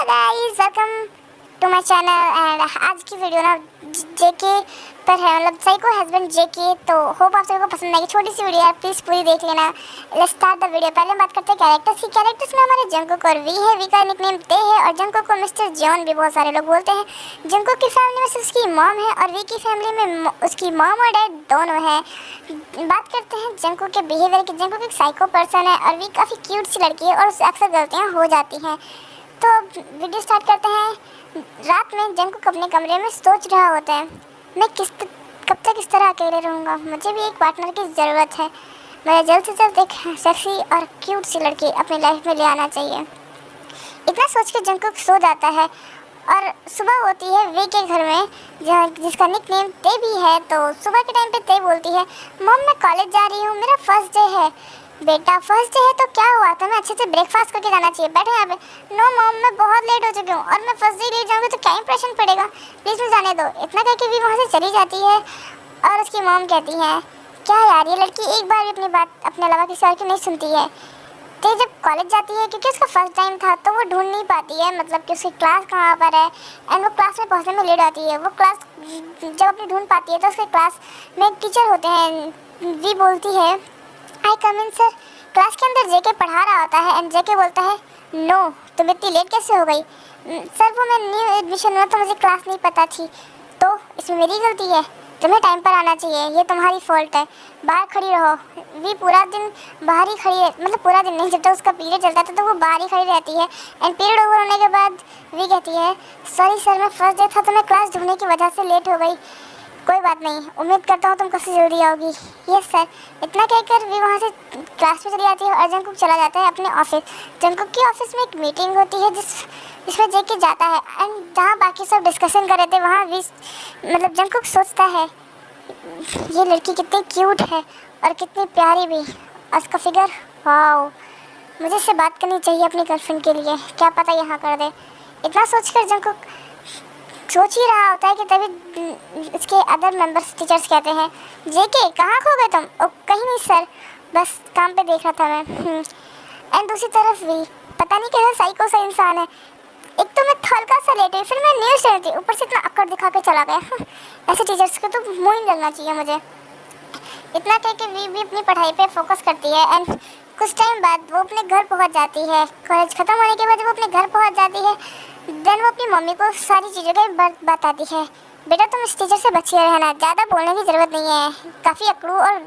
Guys, welcome to my channel. And आज की video ना जेके पर है, मतलब साइको हस्बैंड जेके। तो होप आप सभी को पसंद आएगी। छोटी सी वीडियो है, प्लीज़ पूरी देख लेना। Let's start the video. पहले बात करते हैं कैरेक्टर्स की। कैरेक्टर्स में हमारे जंकुक और वी है। वी का निकनेम ते है और जंकुक को मिस्टर जॉन भी बहुत सारे लोग बोलते हैं। जंकुक की फैमिली में सिर्फ उसकी मॉम है और वी की फैमिली में उसकी मॉम और डैड दोनों हैं। बात करते हैं जंकुक के बिहेवियर की। जंकुक एक साइको पर्सन है और वी काफ़ी क्यूट सी लड़की है और उससे अक्सर गलतियाँ हो जाती हैं। तो वीडियो स्टार्ट करते हैं। रात में जंकुक अपने कमरे में सोच रहा होता है, मैं कब तक इस तरह अकेले रहूँगा। मुझे भी एक पार्टनर की ज़रूरत है। मुझे जल्द से जल्द एक सेक्सी और क्यूट सी लड़की अपनी लाइफ में ले आना चाहिए। इतना सोच के जंकुक सो जाता है और सुबह होती है वे के घर में, जिसका निकनेम ते भी है। तो सुबह के टाइम पे ते बोलती है, मॉम मैं कॉलेज जा रही हूँ, मेरा फर्स्ट डे है। बेटा फर्स्ट डे है तो क्या हुआ, तुम्हें अच्छे से ब्रेकफास्ट करके जाना चाहिए, बैठो यहाँ पे। नो मॉम, मैं बहुत लेट हो चुकी हूँ और मैं फर्स्ट डे लेट जाऊँगी तो क्या इंप्रेशन पड़ेगा, प्लीज़ मुझे जाने दो। इतना कहकर भी वहाँ से चली जाती है और उसकी मॉम कहती है, क्या यार ये लड़की एक बार भी अपनी बात अपने अलावा किसी और की नहीं सुनती है। तो जब कॉलेज जाती है, क्योंकि उसका फर्स्ट टाइम था तो वो ढूंढ नहीं पाती है, मतलब कि उसकी क्लास कहाँ पर है। एंड वो क्लास में पहुँचने में लेट आती है। वो क्लास जब अपनी ढूंढ पाती है तो उसके क्लास में एक टीचर होते हैं। वी बोलती है, आई कम इन सर। क्लास के अंदर जेके पढ़ा रहा होता है एंड जेके बोलता है, नो तुम इतनी लेट कैसे हो गई। सर वो मैं न्यू एडमिशन हुआ तो मुझे क्लास नहीं पता थी, तो इसमें मेरी गलती है, तुम्हें टाइम पर आना चाहिए, ये तुम्हारी फॉल्ट है, बाहर खड़ी रहो। वी पूरा दिन बाहर ही खड़ी है, मतलब पूरा दिन नहीं, जब तक उसका पीरियड चलता था तो वो बाहर ही खड़ी रहती है। एंड पीरियड ओवर होने के बाद वी कहती है, सॉरी सर मैं फर्स्ट डे था तो मैं क्लास ढूंढने की वजह से लेट हो गई, कोई बात नहीं, उम्मीद करता हूँ तुम काफ़ी जल्दी आओगी। Yes sir. इतना कहकर वी वहाँ से क्लास में चली जाती है और जंकुक चला जाता है अपने ऑफिस। जंकुक की ऑफिस में एक मीटिंग होती है जिसमें जेके जाता है एंड जहाँ बाकी सब डिस्कशन कर रहे थे वहाँ वी मतलब जंकुक सोचता है, ये लड़की कितनी क्यूट है और कितनी प्यारी भी, और उसका फिगर, वाओ, मुझे इससे बात करनी चाहिए अपनी गर्लफ्रेंड के लिए, क्या पता यहाँ कर दे। इतना सोचकर जंकुक सोच ही रहा होता है कि तभी इसके अदर मेंबर्स टीचर्स कहते हैं, जेके कहाँ खो गए तुम। ओ कहीं नहीं सर, बस काम पे देख रहा था मैं। एंड दूसरी तरफ भी पता नहीं कैसा साइको सा इंसान है, एक तो मैं हल्का सा लेट हुई, फिर मैं न्यूज़ चल थी, ऊपर से इतना अक्कड़ दिखा के चला गया। ऐसे टीचर्स को तो मुँह ही लगना चाहिए मुझे। इतना कह के वी भी अपनी पढ़ाई पे फोकस करती है एंड कुछ टाइम बाद वो अपने घर पहुंच जाती है। कॉलेज ख़त्म होने के बाद वो अपने घर पहुंच जाती है। देन वो अपनी मम्मी को सारी चीज़ों के बताती है, बेटा तुम इस टीचर से बचिए रहना, ज़्यादा बोलने की ज़रूरत नहीं है, काफ़ी अकड़ू और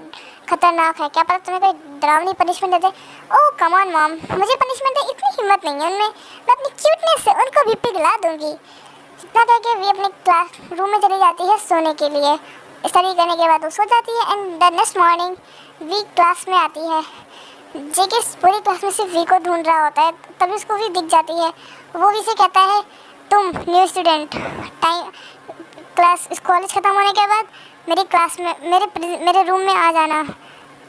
ख़तरनाक है, क्या पता तुम्हें कोई डरावनी punishment they they. Oh come on mom, मुझे पनिशमेंट दे इतनी हिम्मत नहीं है उनमें, मैं अपनी क्यूटनेस से उनको भी पिघला दूँगी। इतना कह के वी अपने क्लास रूम में चली जाती है सोने के लिए। स्टडी करने के बाद वो सो जाती है and the next morning we class में आती है। जेके पूरी क्लास में सिर्फ वी को ढूंढ रहा होता है, तभी उसको वी दिख जाती है। वो वी से कहता है, तुम new student, time class college ख़त्म होने के बाद मेरी क्लास में मेरे रूम में आ जाना।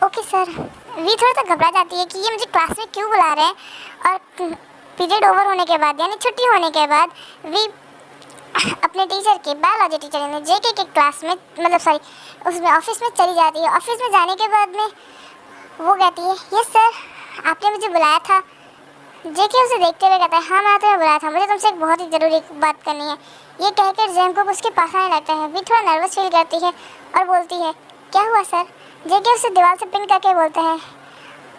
Okay sir. वी थोड़ा सा घबरा जाती है कि ये मुझे क्लास में क्यों बुला रहे हैं, और पीरियड ओवर होने के बाद यानी छुट्टी होने के बाद वी अपने टीचर के बायोलॉजी टीचर यानी जेके के क्लास में, मतलब सॉरी उसमें ऑफिस में चली जाती है। ऑफिस में जाने के बाद में वो कहती है, यस सर आपने मुझे बुलाया था। जेके उसे देखते हुए कहता है, हाँ मैं तुम्हें बुलाया था, मुझे तुमसे एक बहुत ही ज़रूरी बात करनी है। ये कहकर जंकुक उसके पास आने लगता है। वी थोड़ा नर्वस फील करती है और बोलती है, क्या हुआ सर। जेके उसे दीवार से पिन करके बोलता है,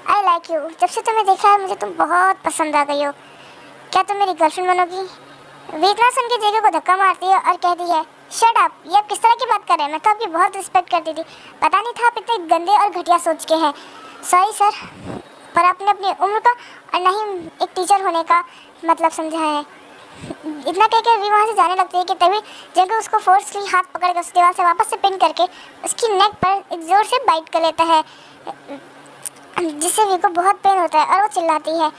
आई लाइक यू, जब से तुम्हें देखा है मुझे तुम बहुत पसंद आ गई हो, क्या तुम मेरी गर्लफ्रेंड बनोगी। वी इतना सुन के जेके को धक्का मारती है और कहती है, शट अप, ये आप किस तरह की बात कर रहे हैं, मैं तो आपकी बहुत रिस्पेक्ट करती थी, पता नहीं था आप इतने गंदे और घटिया सोच के हैं। सॉरी सर, पर आपने अपनी उम्र का और ना ही एक टीचर होने का मतलब समझा है। इतना कहकर वी वहाँ से जाने लगती है कि तभी जंकुक उसको फोर्सली हाथ पकड़ कर उस दीवार से वापस से पिन करके उसकी नेक पर एक ज़ोर से बाइट कर लेता है, जिससे वी को बहुत पेन होता है और वो चिल्लाती है।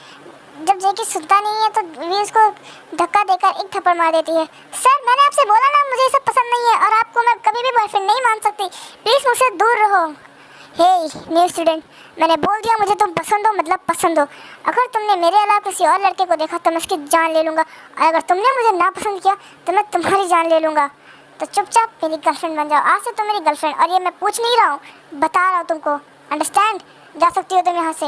जब जेके सुनता नहीं है तो वी उसको धक्का देकर एक थप्पड़ मार देती है। सर मैंने आपसे बोला ना मुझे ये सब पसंद नहीं है और आपको मैं कभी भी बॉयफ्रेंड नहीं मान सकती, प्लीज़ मुझसे दूर रहो। हे न्यू स्टूडेंट, मैंने बोल दिया मुझे तुम पसंद हो मतलब पसंद हो, अगर तुमने मेरे अलावा किसी और लड़के को देखा तो मैं उसकी जान ले लूँगा, और अगर तुमने मुझे ना पसंद किया तो मैं तुम्हारी जान ले लूँगा। तो चुपचाप मेरी गर्लफ्रेंड बन जाओ, आज से तुम मेरी गर्लफ्रेंड, और ये मैं पूछ नहीं रहा हूँ, बता रहा हूँ तुमको, अंडरस्टैंड। जा सकती हो तुम यहाँ से।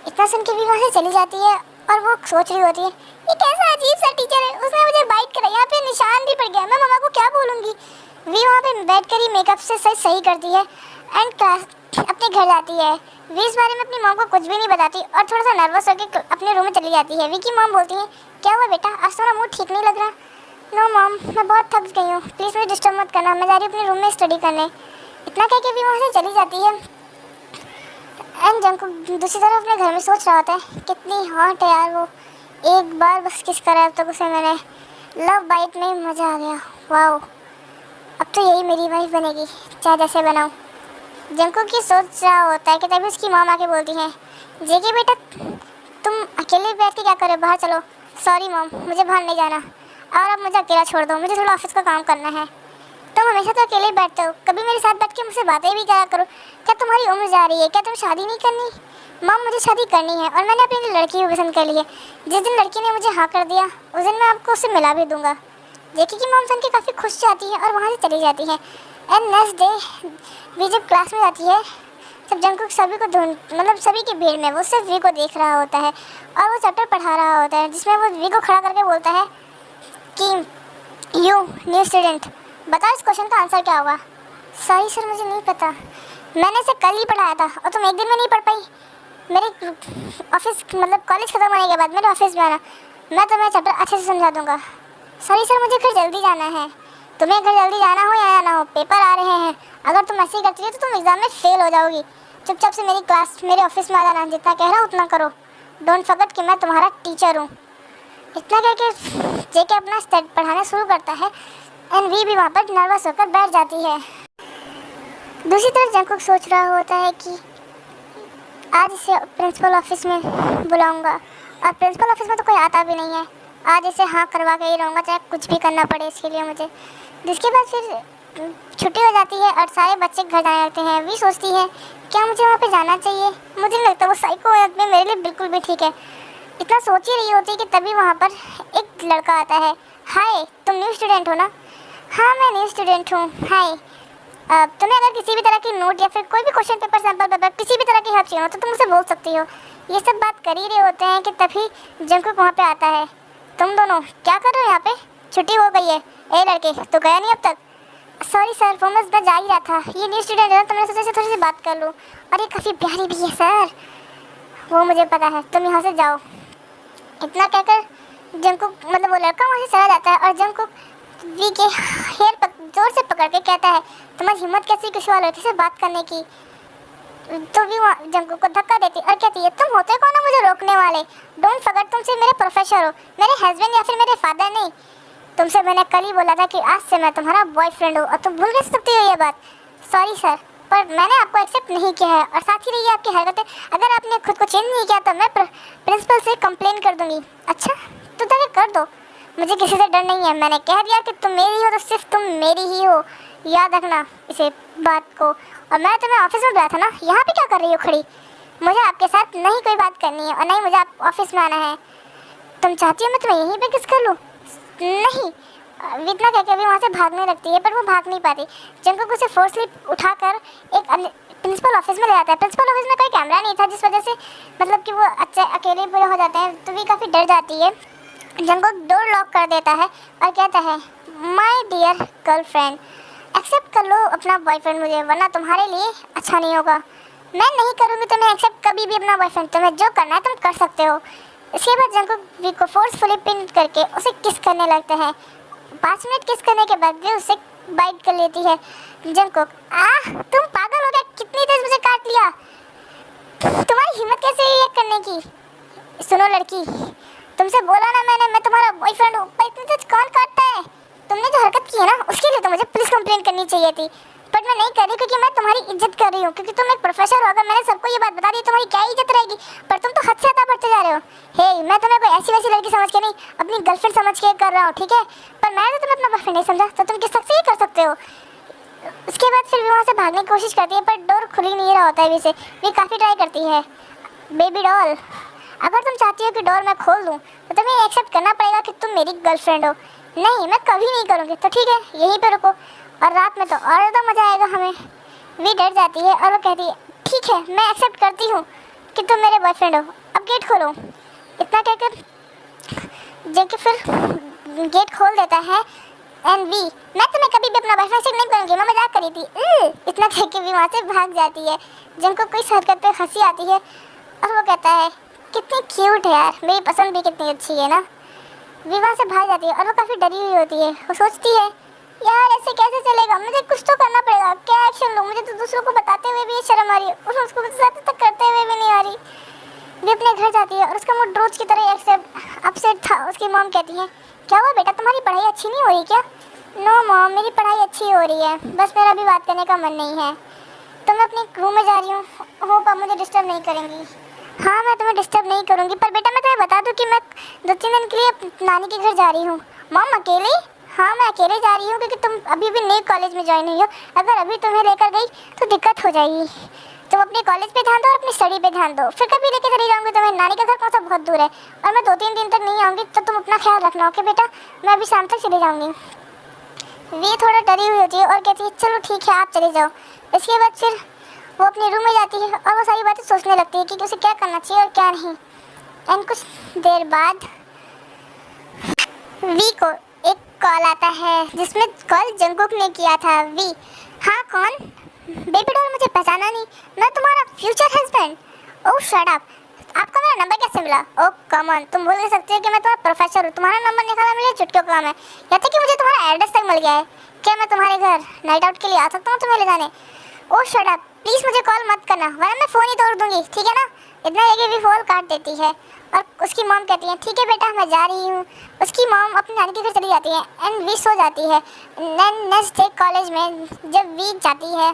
इतना सुन के भी वहाँ से चली जाती है और वो सोच रही होती है ये कैसा अजीब सा टीचर है, उसने मुझे बाइट करा, यहाँ पे निशान भी पड़ गया, मैं मम्मा को क्या बोलूँगी। वी वहाँ पे बैठ कर ही मेकअप से सही करती है एंड क्लास अपने घर जाती है। वी इस बारे में अपनी मॉम को कुछ भी नहीं बताती और थोड़ा सा नर्वस होकर अपने रूम में चली जाती है। वी की मॉम बोलती है क्या हुआ बेटा, आज तुम्हारा मूड ठीक नहीं लग रहा। नो मॉम, मैं बहुत थक गई हूँ, प्लीज़ मुझे डिस्टर्ब मत करना, मैं जा रही हूँ अपने रूम में स्टडी करने। इतना कह के वी वहाँ से चली जाती है। एंड जंकुक दूसरी तरफ अपने घर में सोच रहा होता है कितनी हॉट है यार वो, एक बार बस किस करा अब तक उसे मैंने, लव बाइट में मज़ा आ गया, वाओ अब तो यही मेरी वाइफ बनेगी चाहे जैसे बनाऊँ। जंकुक की सोच रहा होता है कि तभी उसकी मॉम आके बोलती है जेके बेटा तुम अकेले बैठ के क्या कर रहे हो, बाहर चलो। सॉरी मॉम, मुझे बाहर नहीं जाना और अब मुझे अकेला छोड़ दो, मुझे थोड़ा ऑफिस का काम करना है। तुम हमेशा तो अकेले बैठते हो, कभी मेरे साथ बैठ के मुझसे बातें भी करा करो। क्या तुम्हारी उम्र जा रही है, क्या तुम शादी नहीं करनी। मॉम मुझे शादी करनी है और मैंने अपनी लड़की को पसंद कर ली है, जिस दिन लड़की ने मुझे हाँ कर दिया उस दिन मैं आपको उससे मिला भी दूंगा। जेके की मॉम सुन के काफ़ी खुश जाती है और वहाँ से चली जाती है। एंड नेक्स्ट डे वी जब क्लास में जाती है तब जंकुक सभी को मतलब सभी की भीड़ में वो सिर्फ वी को देख रहा होता है और वो चैप्टर पढ़ा रहा होता है जिसमें वो वी को खड़ा करके बोलता है कि यू न्यू स्टूडेंट बताओ इस क्वेश्चन का आंसर क्या होगा। सॉरी सर मुझे नहीं पता, मैंने इसे कल ही पढ़ाया था और तुम एक दिन में नहीं पढ़ पाई। मेरे ऑफिस मतलब कॉलेज खत्म होने के बाद मेरे ऑफिस में आना, मैं तुम्हें चैप्टर अच्छे से समझा दूंगा। सॉरी सर मुझे घर जल्दी जाना है। तुम्हें घर जल्दी जाना हो या ना हो, पेपर आ रहे हैं, अगर तुम ऐसे ही करती हो तो तुम एग्जाम में फेल हो जाओगी। चुपचाप से मेरी क्लास मेरे ऑफिस में आ जाना, जितना कह रहा हूँ उतना करो, डोंट फॉरगेट कि मैं तुम्हारा टीचर हूँ। इतना करके जेके अपना स्टडी पढ़ाना शुरू करता है एंड वी भी वहाँ पर नर्वस होकर बैठ जाती है। दूसरी तरफ जंकुक सोच रहा होता है कि आज इसे प्रिंसिपल ऑफिस में बुलाऊंगा और प्रिंसिपल ऑफिस में तो कोई आता भी नहीं है, आज इसे हाँ करवा के ही रहूँगा चाहे कुछ भी करना पड़े इसके लिए मुझे। जिसके बाद फिर छुट्टी हो जाती है और सारे बच्चे घर जाने लगते हैं। वी सोचती है क्या मुझे वहाँ पे जाना चाहिए, मुझे नहीं लगता वो साइको में मेरे लिए बिल्कुल भी ठीक है। इतना सोच ही रही होती है कि तभी वहाँ पर एक लड़का आता है। हाय तुम न्यू स्टूडेंट हो ना। हाँ मैं न्यू स्टूडेंट हूँ। हाय तुम्हें अगर किसी भी तरह की नोट या फिर कोई भी क्वेश्चन पेपर सैम्पल पेपर किसी भी तरह की हेल्प चाहिए हो तो तुम मुझसे बोल सकती हो। ये सब बात कर ही रहे होते हैं कि तभी जंकुक वहाँ पे आता है। तुम दोनों क्या कर रहे हो यहाँ पे, छुट्टी हो गई है। ए लड़के तो गया नहीं अब तक। सॉरी सर वो मैं जा ही रहा था, ये न्यू स्टूडेंट है ना तो मैंने सोचा थोड़ी सी बात कर लूँ और ये काफ़ी प्यारी भी है सर। वो मुझे पता है, तुम यहाँ से जाओ। इतना कहकर जंकुक मतलब वो लड़का वहाँ से चला जाता है और जंकुक वी के हेयर जोर से पकड़ के कहता है तुम्हारी हिम्मत कैसी किसी और लड़के से बात करने की। तो भी जंकुक को धक्का देती और कहती है तुम होते कौन हो मुझे रोकने वाले, डोंट फॉरगेट तुम सिर्फ मेरे प्रोफेसर हो, मेरे हस्बैंड या फिर मेरे फादर नहीं। तुमसे मैंने कल ही बोला था कि आज से मैं तुम्हारा बॉयफ्रेंड हूँ और तुम भूल कैसे सकती हो ये बात। सॉरी सर पर मैंने आपको एक्सेप्ट नहीं किया है और साथ ही रही आपकी हरकतें, अगर आपने खुद को चेंज नहीं किया तो मैं प्रिंसिपल से कंप्लेन कर दूंगी। अच्छा तो तभी कर दो, मुझे किसी से डर नहीं है, मैंने कह दिया कि तुम मेरी हो तो सिर्फ तुम मेरी ही हो, याद रखना इसे बात को। और मैं तुम्हें ऑफिस में बुलाया था ना, यहाँ पे क्या कर रही हो खड़ी, मुझे आपके साथ नहीं कोई बात करनी है और नहीं मुझे आप ऑफिस में आना है। तुम चाहती हो मैं तुम्हें यहीं पे किस कर लूँ। नहीं इतना कह के भी वहाँ से भागने लगती है पर वो भाग नहीं पाती। जंकुक उसे फोर्सली उठाकर एक प्रिंसिपल ऑफिस में ले जाता है। प्रिंसिपल ऑफिस में कोई कैमरा नहीं था जिस वजह से मतलब कि वो अकेले पूरे हो जाते हैं तो भी काफ़ी डर जाती है। जंकुक डोर लॉक कर देता है और कहता है माय डियर गर्लफ्रेंड एक्सेप्ट कर लो अपना बॉयफ्रेंड मुझे, वरना तुम्हारे लिए अच्छा नहीं होगा। मैं नहीं करूँगी तुम्हें एक्सेप्ट कभी भी अपना बॉयफ्रेंड, तुम्हें जो करना है तुम कर सकते हो। इसके बाद जंकुक वी को फोर्सफुली पिन करके उसे किस करने लगते हैं। 5 मिनट किस करने के बाद भी उसे बाइट कर लेती है। जंकुक तुम पागल हो गया, कितनी तेज मुझे काट लिया, तुम्हारी हिम्मत कैसे है ये करने की। सुनो लड़की तुमसे बोला ना मैंने मैं तुम्हारा बॉयफ्रेंड हूँ, पर इतनी तेज कौन काटता है। तुमने जो हरकत की है ना उसके लिए तो मुझे पुलिस कंप्लेन करनी चाहिए थी, बट मैं नहीं कर रही क्योंकि मैं तुम्हारी इज्जत कर रही हूँ, क्योंकि तुम एक प्रोफेसर हो। अगर मैंने सबको ये बात बता दी तुम्हारी क्या इज्जत रहेगी, पर तुम तो हद से ज़्यादा बढ़ते जा रहे हो। हे मैं तुम्हें कोई ऐसी वैसी लड़की समझ के नहीं अपनी गर्लफ्रेंड समझ के कर रहा हूँ, ठीक है, पर मैंने तो तुम्हें अपना बॉयफ्रेंड नहीं समझा तो तुम किस हक से ही कर सकते हो। उसके बाद फिर भी वहाँ से भागने की कोशिश करती है पर डोर खुल ही नहीं रहा होता है। वे काफ़ी ट्राई करती है। बेबी डॉल अगर तुम चाहती हो कि डोर मैं खोल दूँ तो तुम्हें एक्सेप्ट करना पड़ेगा कि तुम मेरी गर्लफ्रेंड हो। नहीं मैं कभी नहीं करूँगी, तो ठीक है यहीं पे रुको और रात में तो और ज़्यादा मज़ा आएगा हमें। वी डर जाती है और वो कहती है ठीक है मैं एक्सेप्ट करती हूँ कि तुम मेरे बॉयफ्रेंड हो, अब गेट खोलो। इतना कहकर जेके फिर गेट खोल देता है एंड वी, मैं तुम्हें कभी भी अपना बॉयफ्रेंड चेक नहीं करूँगी, मैं मजाक करी थी। इतना कह के वी वहाँ से भाग जाती है। जिनको कोई इस हरकत पे हंसी आती है और वो कहता है कितनी क्यूट है यार, मेरी पसंद भी कितनी अच्छी है ना। वी वहाँ से भाग जाती है और वो काफ़ी डरी हुई होती है। वो सोचती है यार ऐसे कैसे चलेगा, मुझे कुछ तो करना पड़ेगा, क्या एक्शन लूँ, मुझे तो दूसरों को बताते हुए भी ये शर्म आ रही है और उसको ज़्यादा तक करते हुए भी नहीं आ रही। वे अपने घर जाती है और उसका मूड रोज की तरह अपसेट था। उसकी मॉम कहती है क्या हुआ बेटा, तुम्हारी पढ़ाई अच्छी नहीं हो रही क्या? नो मॉम, मेरी पढ़ाई अच्छी हो रही है, बस मेरा अभी बात करने का मन नहीं है, तो मैं अपने रूम में जा रही हूँ, होप आप मुझे डिस्टर्ब नहीं करेंगी। हाँ मैं तुम्हें डिस्टर्ब नहीं करूँगी, पर बेटा मैं तुम्हें बता दूँ कि मैं 2-3 दिन के लिए नानी के घर जा रही हूँ। मॉम अकेले? हाँ मैं अकेले जा रही हूँ क्योंकि तुम अभी भी नई कॉलेज में ज्वाइन हुई हो, अगर अभी तुम्हें लेकर गई तो दिक्कत हो जाएगी। तुम अपने कॉलेज पे ध्यान दो और अपनी स्टडी पे ध्यान दो, फिर कभी लेके चली जाऊँगी तुम्हें। नानी का घर कौन सा बहुत दूर है और मैं 2-3 दिन तक नहीं आऊँगी, तो तुम अपना ख्याल रखना। ओके बेटा, मैं अभी शाम तक चली जाऊँगी। वे थोड़ा डरी हुई होती है और कहती है चलो ठीक है आप चले जाओ। इसके बाद फिर वो अपने रूम में जाती है और वो सारी बातें सोचने लगती है कि उसे क्या करना चाहिए और क्या नहीं। एंड कुछ देर बाद वी को एक कॉल आता है जिसमें कॉल जंगकुक ने किया था। वी, हाँ कौन? बेबी डॉल, मुझे पहचाना नहीं, मैं तुम्हारा फ्यूचर हस्बैंड। ओह शट अप, आपको मेरा नंबर कैसे मिला? ओह कम ऑन, तुम बोल नहीं सकते कि मैं तुम्हारा प्रोफेसर हूँ, तुम्हारा नंबर निकाला मेरे चुटकियों का काम है। या तक कि मुझे तुम्हारा एड्रेस तक मिल गया है। क्या मैं तुम्हारे घर नाइट आउट के लिए आ सकता हूँ तुम्हें ले जाने? ओह शट अप, प्लीज़ मुझे कॉल मत करना वरना मैं फ़ोन ही तोड़ दूँगी, ठीक है ना? इतना ये भी फ़ोन काट देती है और उसकी मॉम कहती है ठीक है बेटा मैं जा रही हूँ। उसकी मॉम अपनी नानी के घर चली जाती है एंड वी सो जाती है। नेक्स्ट डे कॉलेज में जब वी जाती है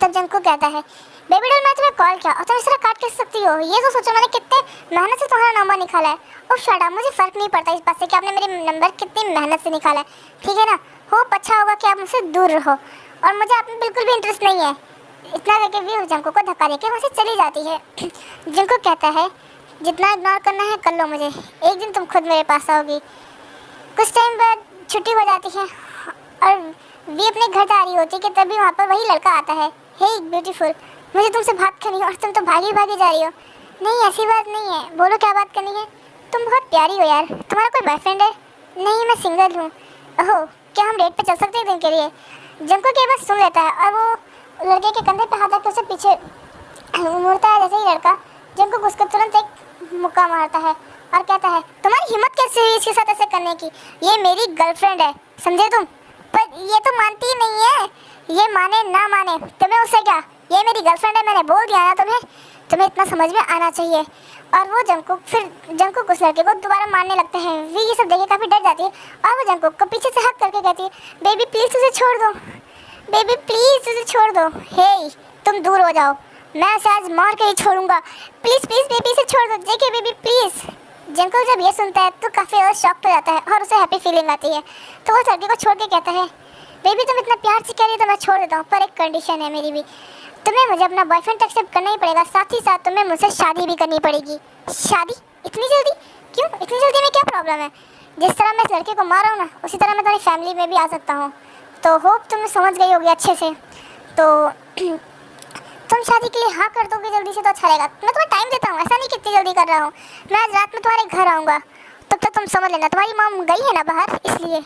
तब जंगकुक कहता है बेबी डॉल मैं तुम्हें कॉल किया और तुम इस तरह काट कैसे सकती हो? ये तो सोचो मैंने कितने मेहनत से तुम्हारा नंबर निकाला है। और शट अप, मुझे फ़र्क नहीं पड़ता इस बात से कि आपने मेरे नंबर कितनी मेहनत से निकाला है, ठीक है ना? होप अच्छा होगा कि आप मुझसे दूर रहो और मुझे आप में बिल्कुल भी इंटरेस्ट नहीं है। इतना करके वी जंगकुक को धक्का देके वहाँ से चली जाती है। जंगकुक कहता है जितना इग्नोर करना है कर लो मुझे, एक दिन तुम खुद मेरे पास आओगी। कुछ टाइम बाद छुट्टी हो जाती है और वी अपने घर जा रही होती है कि तभी वहाँ पर वही लड़का आता है। हे ब्यूटीफुल, मुझे तुमसे बात करनी है और तुम तो भागी भागी जा रही हो। नहीं ऐसी बात नहीं है, बोलो क्या बात करनी है? तुम बहुत प्यारी हो यार, तुम्हारा कोई बॉयफ्रेंड है? नहीं मैं सिंगल हूँ। ओह क्या हम डेट पे चल सकते हैं दिन के लिए? जंगकुक ये बात सुन लेता है और वो लड़के के कंधे पे हाथ रख के उसे पीछे मुड़ता है। जैसे ही लड़का जंगकुक उसको तुरंत एक मुक्का मारता है और कहता है तुम्हारी हिम्मत कैसे हुई इसके साथ ऐसे करने की? ये मेरी गर्लफ्रेंड है, समझे तुम? पर ये तो मानती ही नहीं है, ये माने ना माने तुम्हें उससे क्या, ये मेरी गर्लफ्रेंड है, मैंने बोल दिया ना तुम्हें, तुम्हें इतना समझ में आना चाहिए। और वो जंगकुक उस लड़के को दोबारा मारने लगते हैं। वी ये सब देखे काफ़ी डर जाती है और वो जंगकुक को पीछे से हक करके कहती है बेबी प्लीज़ उसे छोड़ दो, बेबी प्लीज़ उसे छोड़ दो। हे तुम दूर हो जाओ, मैं उसे आज मार के ही छोड़ूंगा, प्लीज़ प्लीज़ बेबी इसे छोड़ दो, जेके बेबी प्लीज़। जंगकुक जब ये सुनता है तो काफ़ी ज़्यादा शॉक हो जाता है और उसे हैप्पी फीलिंग आती है। तो वो लड़के को छोड़ के कहता है बेबी तुम इतना प्यार से कह रही हो तो मैं छोड़ देता हूँ, पर एक कंडीशन है मेरी भी, तुम्हें मुझे अपना बॉयफ्रेंड एक्सेप्ट करना ही पड़ेगा, साथ ही साथ तुम्हें मुझसे शादी भी करनी पड़ेगी। शादी? इतनी जल्दी? क्यों इतनी जल्दी में क्या प्रॉब्लम है? जिस तरह मैं इस लड़के को मारा हूँ ना उसी तरह मैं तुम्हारी फैमिली में भी आ सकता हूँ, तो होप तुम समझ गई होगी अच्छे से। तो तुम शादी के लिए हाँ कर दोगे जल्दी से तो अच्छा रहेगा। मैं तुम्हें टाइम देता हूँ, ऐसा नहीं कितनी जल्दी कर रहा हूँ, मैं आज रात में तुम्हारे घर आऊँगा, तब तक तुम समझ लेना। तुम्हारी मॉम गई है ना बाहर, इसलिए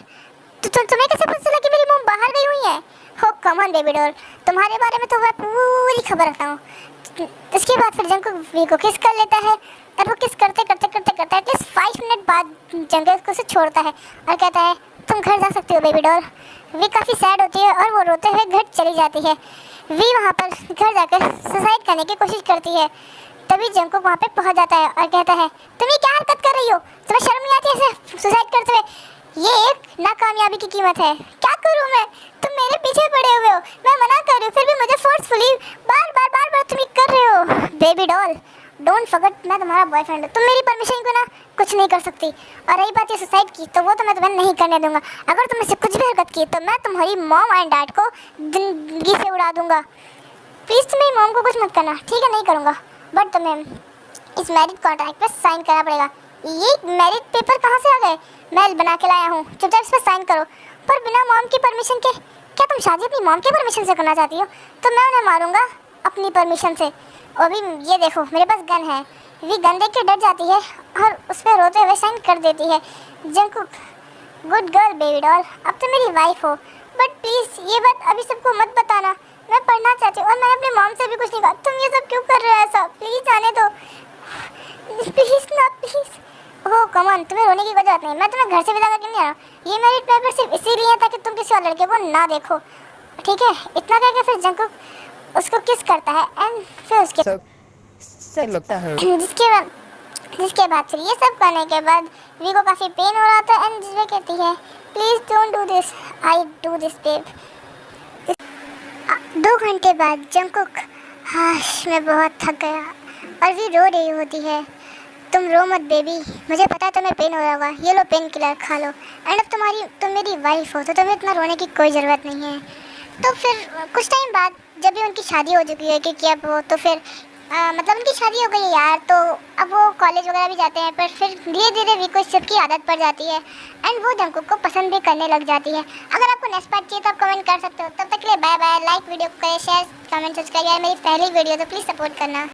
तो तुम्हें कैसे पता चला कि मेरी मॉम बाहर गई हुई है? हो कम ऑन बेबी डॉल, तुम्हारे बारे में तो मैं पूरी खबर रखता हूँ। इसके बाद फिर जंगकुक वी को किस कर लेता है और वो किस करते करते करते करते एटलीस्ट 5 मिनट बाद जंगकुक उसे छोड़ता है और कहता है तुम घर जा सकती हो बेबी डॉल। वी काफ़ी सैड होती है और वो रोते हुए घर चली जाती है। वी वहाँ पर घर जाकर सुसाइड करने की कोशिश करती है। तभी जंगकुक वहाँ पे पहुँच जाता है और कहता है तुम ये क्या हरकत कर रही हो, तुम्हें शर्म नहीं आती ऐसे सुसाइड करते हुए? ये एक नाकामयाबी की कीमत है। क्या करूँ मैं, तुम मेरे पीछे पड़े हुए हो, मैं मना कर रही हूँ फिर भी मुझे फोर्सफुली बार बार तुम ये कर रहे हो। बेबी डॉल डोंट फॉरगेट मैं तुम्हारा बॉयफ्रेंड हूँ, तुम मेरी परमिशन को ना कुछ नहीं कर सकती। और रही बात ये सुसाइड की तो वो तो मैं तुम्हें नहीं करने दूंगा, अगर तुम इससे कुछ भी हरकत की तो मैं तुम्हारी मॉम एंड डैड को जिंदगी से उड़ा दूंगा। प्लीज़ तुम मेरी मॉम को कुछ मत करना, ठीक है? नहीं करूँगा, बट तुम्हें इस मैरिज कॉन्ट्रैक्ट पर साइन करना पड़ेगा। ये मैरिज पेपर कहाँ से आ गए? मैं बना के लाया हूँ, चुपचाप इस पर साइन करो। पर बिना मॉम की परमिशन के? क्या तुम शादी अपनी मॉम की परमिशन से करना चाहती हो? तो मैं उन्हें मारूंगा अपनी परमिशन से। और भी ये देखो मेरे पास गन है, वी गन देख के डर जाती है और उस पर रोते हुए साइन कर देती है। Jungkook, good girl baby doll, अब तो मेरी वाइफ हो, बट प्लीज़ ये बात अभी सबको मत बताना, मैं पढ़ना चाहती हूँ और मैंने अपनी मॉम से भी कुछ नहीं कहा। तुम ये सब क्यों कर रहे हो ऐसा? प्लीज़ आने दो, प्लीज़ ना प्लीज़। ओह कम ऑन, तुम्हें रोने की कोई जरूरत नहीं, मैं तुम्हें घर से विदा करके नहीं आ रहा हूँ। ये मेरिट पेपर सिर्फ इसीलिए है ताकि तुम किसी और लड़के को ना देखो, ठीक है? इतना कहकर फिर जंगकुक उसको किस करता है एंड फिर उसके लगता है जिसके बाद फिर ये सब करने के बाद वी को काफ़ी पेन हो रहा था एंड जिसमें कहती है please don't do this, I do this babe. 2 घंटे बाद जंगकुक, हाश मैं बहुत थक गया, और वी रो रही होती है। तुम रो मत बेबी, मुझे पता है तुम्हें पेन हो रहा होगा, ये लो पेन किलर खा लो, एंड अब तुम मेरी वाइफ हो तो तुम्हें इतना रोने की कोई ज़रूरत नहीं है। तो फिर कुछ टाइम बाद जब भी उनकी शादी हो चुकी है, क्योंकि अब वो तो फिर मतलब उनकी शादी हो गई है यार, तो अब वो कॉलेज वगैरह भी जाते हैं, पर फिर धीरे धीरे वी को इस सब की आदत पड़ जाती है एंड वो जंगकुक को पसंद भी करने लग जाती है। अगर आपको नेक्स्ट पार्ट चाहिए तो आप कमेंट कर सकते हो। तब तक के लिए बाय बाय। लाइक वीडियो को करें, शेयर कमेंट सब्सक्राइब। यार मेरी पहली वीडियो तो प्लीज़ सपोर्ट करना।